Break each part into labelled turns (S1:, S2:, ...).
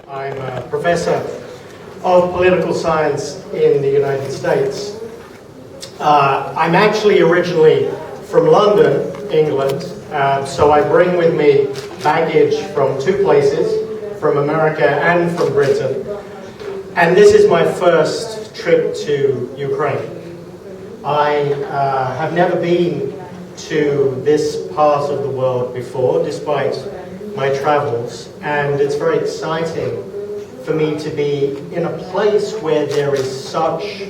S1: I'm a professor of political science in the United States. I'm actually originally from London, England, so I bring with me baggage from two places, from America and from Britain. And this is my first trip to Ukraine. I have never been to this part of the world before, despite my travels, and it's very exciting for me to be in a place where there is such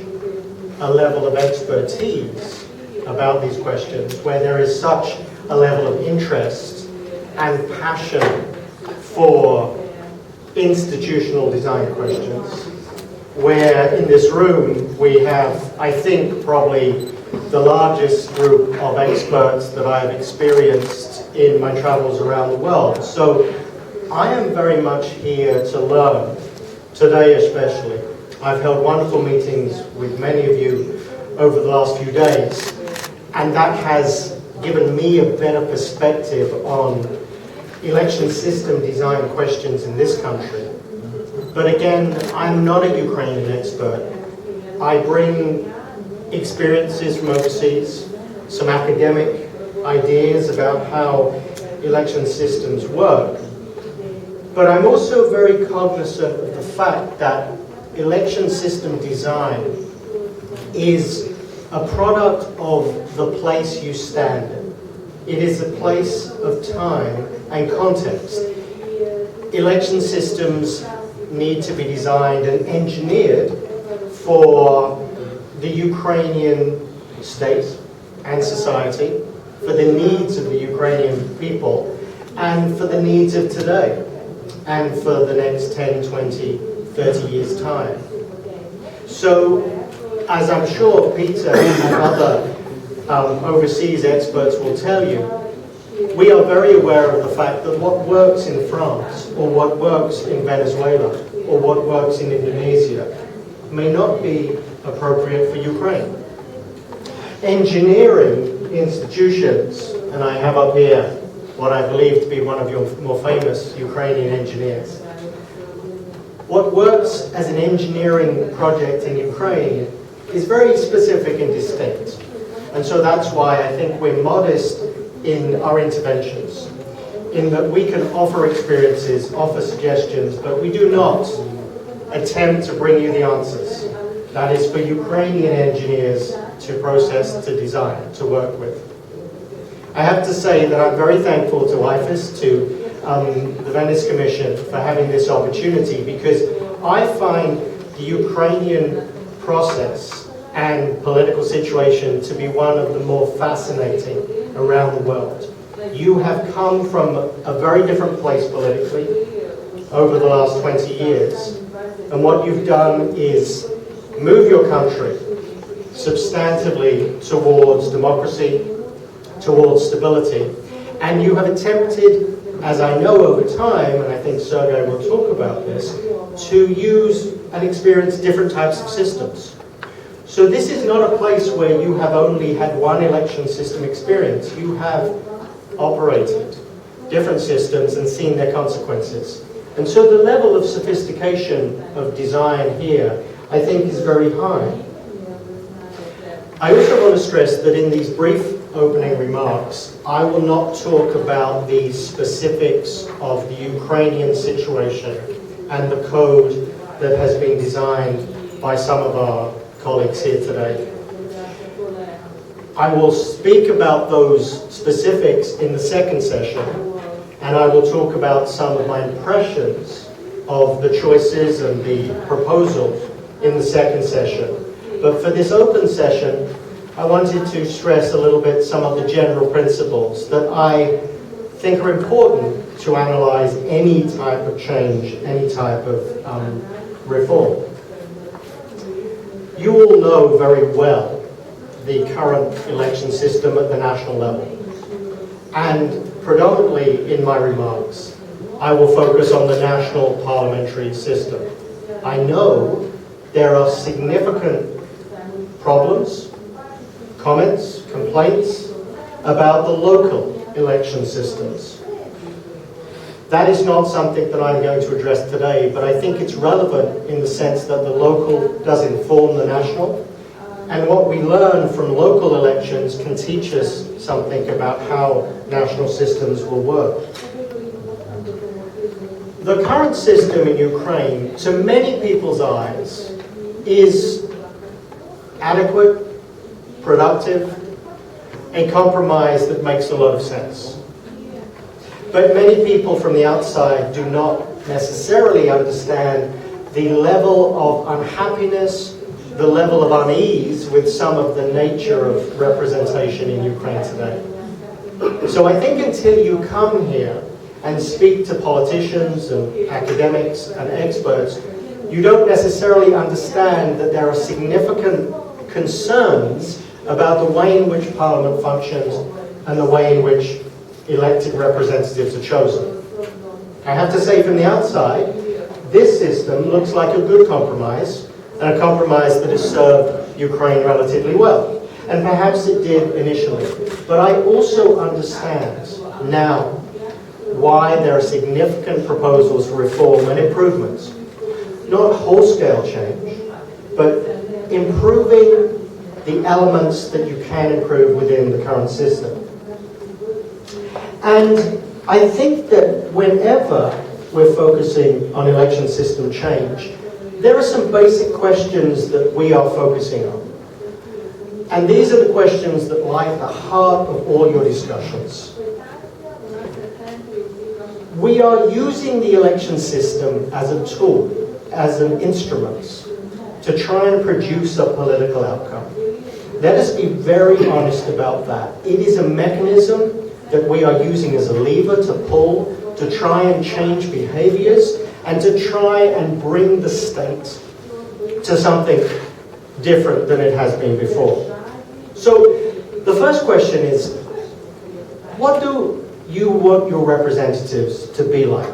S1: a level of expertise about these questions, where there is such a level of interest and passion for institutional design questions, where in this room we have, I think, probably the largest group of experts that I have experienced in my travels around the world. So I am very much here to learn, today especially. I've held wonderful meetings with many of you over the last few days, and that has given me a better perspective on election system design questions in this country. But again, I'm not a Ukrainian expert. I bring experiences from overseas, some academic ideas about how election systems work. But I'm also very cognizant of the fact that election system design is a product of the place you stand in. It is a place of time and context. Election systems need to be designed and engineered for the Ukrainian state and society, for the needs of the Ukrainian people, and for the needs of today, and for the next 10, 20, 30 years' time. So, as I'm sure Peter and other overseas experts will tell you, we are very aware of the fact that what works in France, or what works in Venezuela, or what works in Indonesia, may not be appropriate for Ukraine. Engineering institutions, and I have up here what I believe to be one of your more famous Ukrainian engineers. What works as an engineering project in Ukraine is very specific and distinct. And so that's why I think we're modest in our interventions, in that we can offer experiences, offer suggestions, but we do not attempt to bring you the answers. That is for Ukrainian engineers to process, to design, to work with. I have to say that I'm very thankful to IFES, to the Venice Commission for having this opportunity, because I find the Ukrainian process and political situation to be one of the more fascinating around the world. You have come from a very different place politically over the last 20 years, and what you've done is move your country substantively towards democracy, towards stability, and you have attempted, as I know over time, and I think Sergei will talk about this, to use and experience different types of systems. So this is not a place where you have only had one election system experience. You have operated different systems and seen their consequences. And so the level of sophistication of design here, I think, is very high. I also want to stress that in these brief opening remarks, I will not talk about the specifics of the Ukrainian situation and the code that has been designed by some of our colleagues here today. I will speak about those specifics in the second session, and I will talk about some of my impressions of the choices and the proposals in the second session. But for this open session, I wanted to stress a little bit some of the general principles that I think are important to analyze any type of change, any type of reform. You all know very well the current election system at the national level. And predominantly in my remarks, I will focus on the national parliamentary system. I know there are significant problems, comments, complaints about the local election systems. That is not something that I'm going to address today, but I think it's relevant in the sense that the local does inform the national, and what we learn from local elections can teach us something about how national systems will work. The current system in Ukraine, to many people's eyes, is adequate, productive, a compromise that makes a lot of sense. But many people from the outside do not necessarily understand the level of unhappiness, the level of unease with some of the nature of representation in Ukraine today. So I think until you come here and speak to politicians and academics and experts, you don't necessarily understand that there are significant concerns about the way in which Parliament functions and the way in which elected representatives are chosen. I have to say from the outside, this system looks like a good compromise, and a compromise that has served Ukraine relatively well. And perhaps it did initially. But I also understand now why there are significant proposals for reform and improvements. Not whole-scale change, but improving the elements that you can improve within the current system. And I think that whenever we're focusing on election system change, there are some basic questions that we are focusing on. And these are the questions that lie at the heart of all your discussions. We are using the election system as a tool, as an instrument, to try and produce a political outcome. Let us be very honest about that. It is a mechanism that we are using as a lever to pull, to try and change behaviors, and to try and bring the state to something different than it has been before. So, the first question is, what do you want your representatives to be like?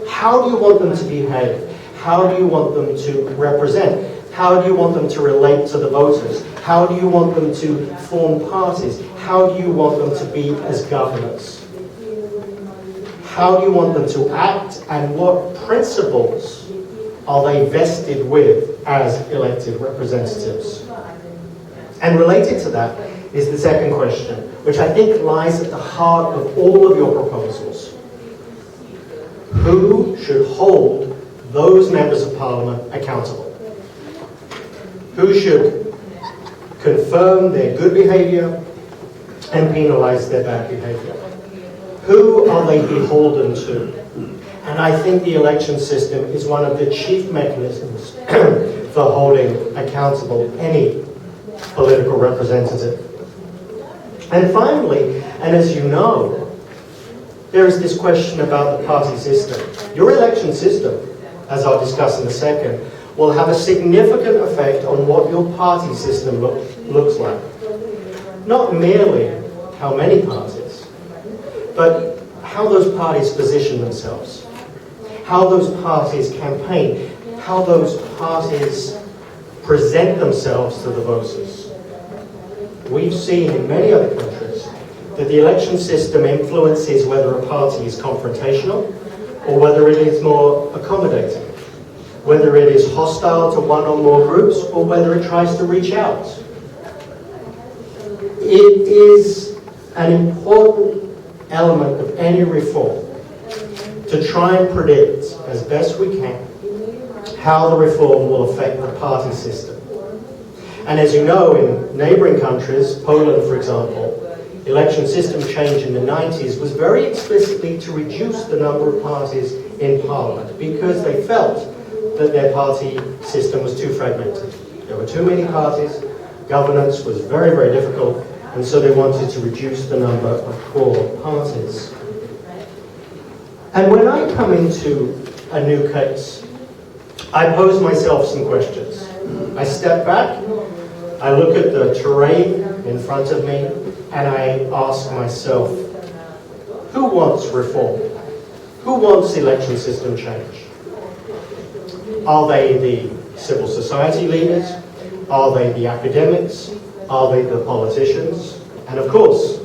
S1: How do you want them to behave? How do you want them to represent? How do you want them to relate to the voters? How do you want them to form parties? How do you want them to be as governors? How do you want them to act, and what principles are they vested with as elected representatives? And related to that is the second question, which I think lies at the heart of all of your proposals. Who should hold those members of Parliament accountable? Who should confirm their good behaviour and penalise their bad behaviour? Who are they beholden to? And I think the election system is one of the chief mechanisms for holding accountable any political representative. And finally, and as you know, there is this question about the party system. Your election system, as I'll discuss in a second, will have a significant effect on what your party system looks like. Not merely how many parties, but how those parties position themselves, how those parties campaign, how those parties present themselves to the voters. We've seen in many other countries that the election system influences whether a party is confrontational or whether it is more accommodating, whether it is hostile to one or more groups or whether it tries to reach out. It is an important element of any reform to try and predict as best we can how the reform will affect the party system. And as you know, in neighbouring countries, Poland for example, election system change in the 90s was very explicitly to reduce the number of parties in Parliament because they felt that their party system was too fragmented. There were too many parties, governance was very, very difficult, and so they wanted to reduce the number of core parties. And when I come into a new case, I pose myself some questions. I step back, I look at the terrain in front of me, and I ask myself, who wants reform? Who wants election system change? Are they the civil society leaders? Are they the academics? Are they the politicians? And of course,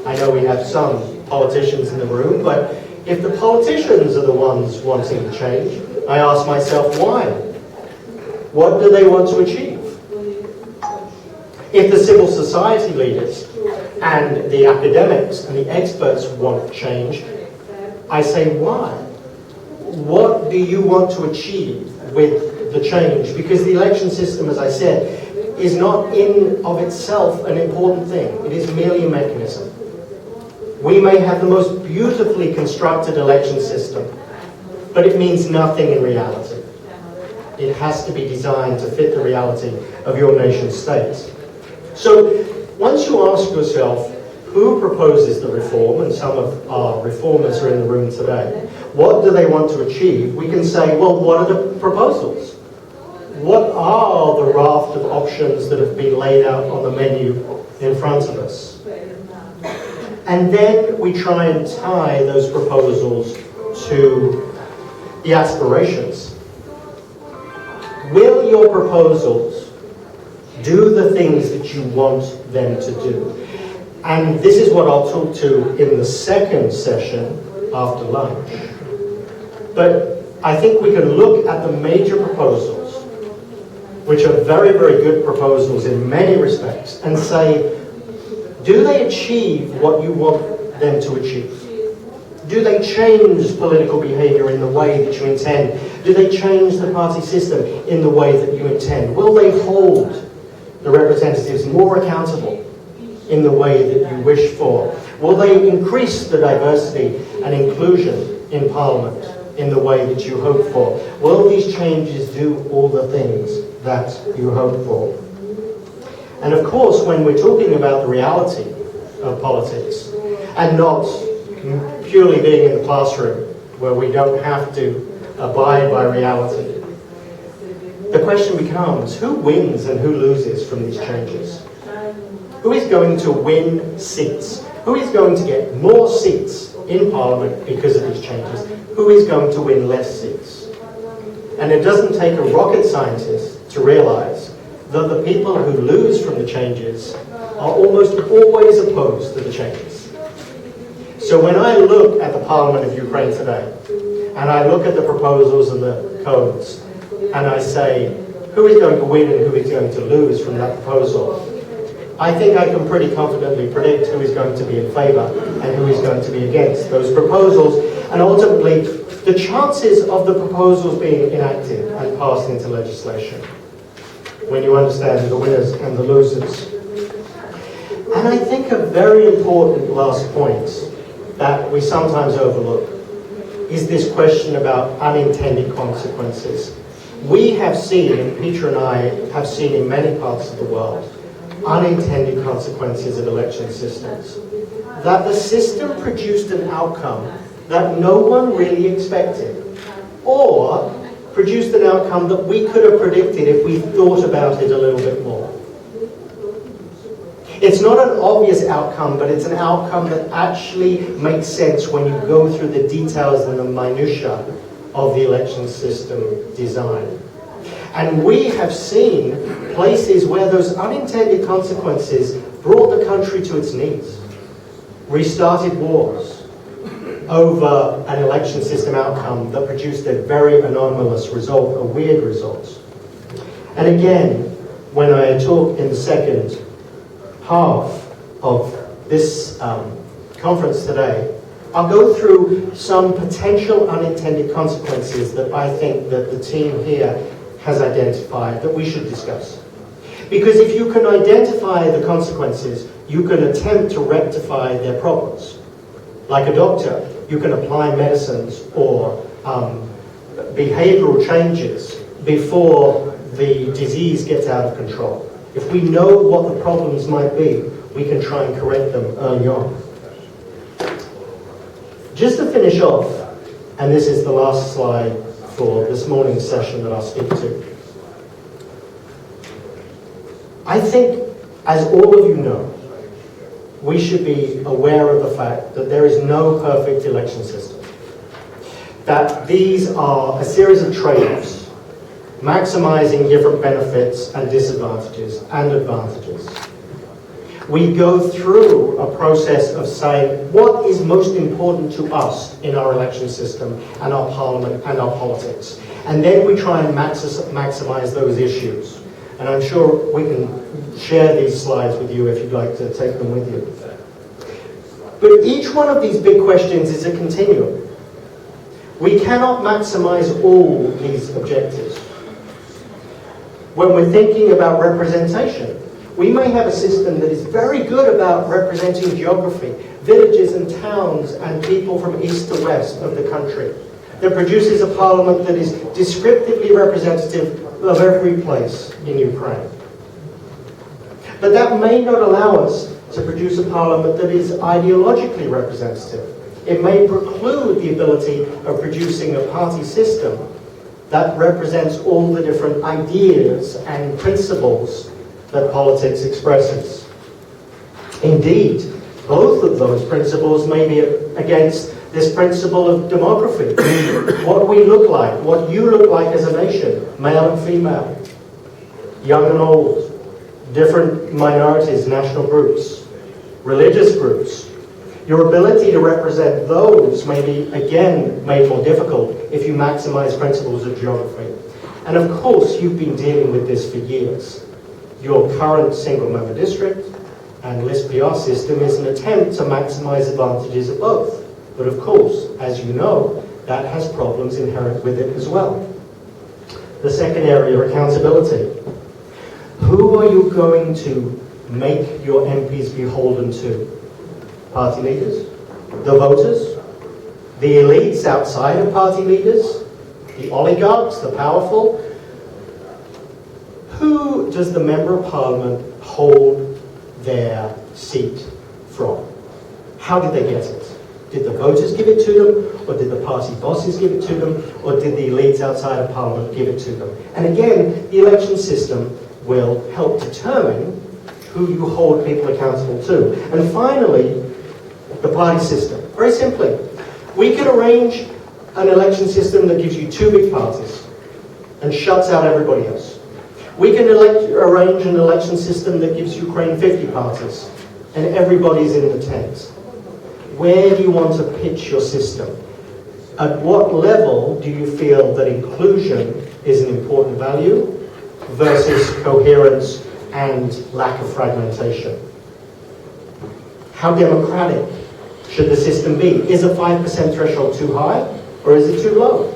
S1: I know we have some politicians in the room, but If the politicians are the ones wanting to change, I ask myself why. What do they want to achieve? If the civil society leaders and the academics and the experts want change, I say why? What do you want to achieve with the change? Because the election system, as I said, is not in of itself an important thing. It is merely a mechanism. We may have the most beautifully constructed election system, but it means nothing in reality. It has to be designed to fit the reality of your nation state. So once you ask yourself, who proposes the reform, and some of our reformers are in the room today, what do they want to achieve? We can say, well, what are the proposals? What are the raft of options that have been laid out on the menu in front of us? And then we try and tie those proposals to the aspirations. Will your proposals do the things that you want them to do? And this is what I'll talk to in the second session after lunch. But I think we can look at the major proposals, which are very, very good proposals in many respects, and say, do they achieve what you want them to achieve? Do they change political behavior in the way that you intend? Do they change the party system in the way that you intend? Will they hold the representatives more accountable in the way that you wish for? Will they increase the diversity and inclusion in Parliament in the way that you hope for? Will these changes do all the things that you hope for? And of course, when we're talking about the reality of politics, and not purely being in the classroom where we don't have to abide by reality, the question becomes, who wins and who loses from these changes? Who is going to win seats? Who is going to get more seats in Parliament because of these changes? Who is going to win less seats? And it doesn't take a rocket scientist to realize that the people who lose from the changes are almost always opposed to the changes. So when I look at the Parliament of Ukraine today, and I look at the proposals and the codes, and I say, who is going to win and who is going to lose from that proposal? I think I can pretty confidently predict who is going to be in favour and who is going to be against those proposals, and ultimately the chances of the proposals being enacted and passed into legislation, when you understand the winners and the losers. And I think a very important last point that we sometimes overlook is this question about unintended consequences. We have seen, and Peter and I have seen in many parts of the world, unintended consequences of election systems. That the system produced an outcome that no one really expected, or produced an outcome that we could have predicted if we thought about it a little bit more. It's not an obvious outcome, but it's an outcome that actually makes sense when you go through the details and the minutiae of the election system design. And we have seen places where those unintended consequences brought the country to its knees, restarted wars over an election system outcome that produced a very anomalous result, a weird result. And again, when I talk in the second half of this conference today, I'll go through some potential unintended consequences that I think that the team here has identified that we should discuss. Because if you can identify the consequences, you can attempt to rectify their problems. Like a doctor, you can apply medicines or behavioral changes before the disease gets out of control. If we know what the problems might be, we can try and correct them early on. Just to finish off, and this is the last slide for this morning's session that I'll speak to. I think, as all of you know, we should be aware of the fact that there is no perfect election system. That these are a series of trade-offs, maximizing different benefits and disadvantages and advantages. We go through a process of saying what is most important to us in our election system and our parliament and our politics. And then we try and maximize those issues. And I'm sure we can share these slides with you if you'd like to take them with you. But each one of these big questions is a continuum. We cannot maximize all these objectives. When we're thinking about representation, we may have a system that is very good about representing geography, villages and towns and people from east to west of the country, that produces a parliament that is descriptively representative of every place in Ukraine. But that may not allow us to produce a parliament that is ideologically representative. It may preclude the ability of producing a party system that represents all the different ideas and principles that politics expresses. Indeed, both of those principles may be against this principle of demography. What we look like, what you look like as a nation, male and female, young and old, different minorities, national groups, religious groups. Your ability to represent those may be, again, made more difficult if you maximize principles of geography. And of course, you've been dealing with this for years. Your current single-member district and list PR system is an attempt to maximize advantages of both. But of course, as you know, that has problems inherent with it as well. The second area, accountability. Who are you going to make your MPs beholden to? Party leaders? The voters? The elites outside of party leaders? The oligarchs, the powerful? Who does the Member of Parliament hold their seat from? How did they get it? Did the voters give it to them? Or did the party bosses give it to them? Or did the elites outside of Parliament give it to them? And again, the election system will help determine who you hold people accountable to. And finally, the party system. Very simply, we can arrange an election system that gives you two big parties and shuts out everybody else. We can arrange an election system that gives Ukraine 50 parties and everybody's in the tent. Where do you want to pitch your system? At what level do you feel that inclusion is an important value versus coherence and lack of fragmentation? How democratic should the system be? Is a 5% threshold too high or is it too low?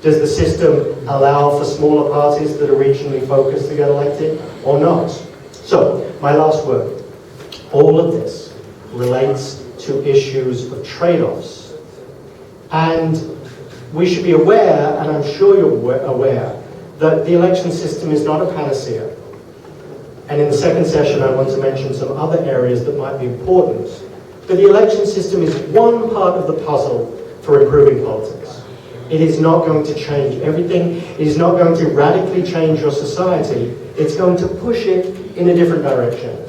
S1: Does the system allow for smaller parties that are regionally focused to get elected or not? So, my last word. All of this relates to issues of trade-offs. And we should be aware, and I'm sure you're aware, that the election system is not a panacea. And in the second session, I want to mention some other areas that might be important. But the election system is one part of the puzzle for improving politics. It is not going to change everything. It is not going to radically change your society. It's going to push it in a different direction.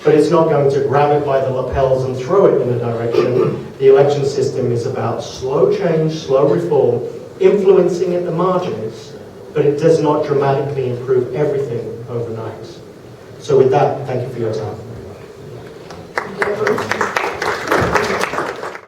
S1: But it's not going to grab it by the lapels and throw it in a direction. The election system is about slow change, slow reform, influencing at the margins, but it does not dramatically improve everything overnight. So with that, thank you for your time.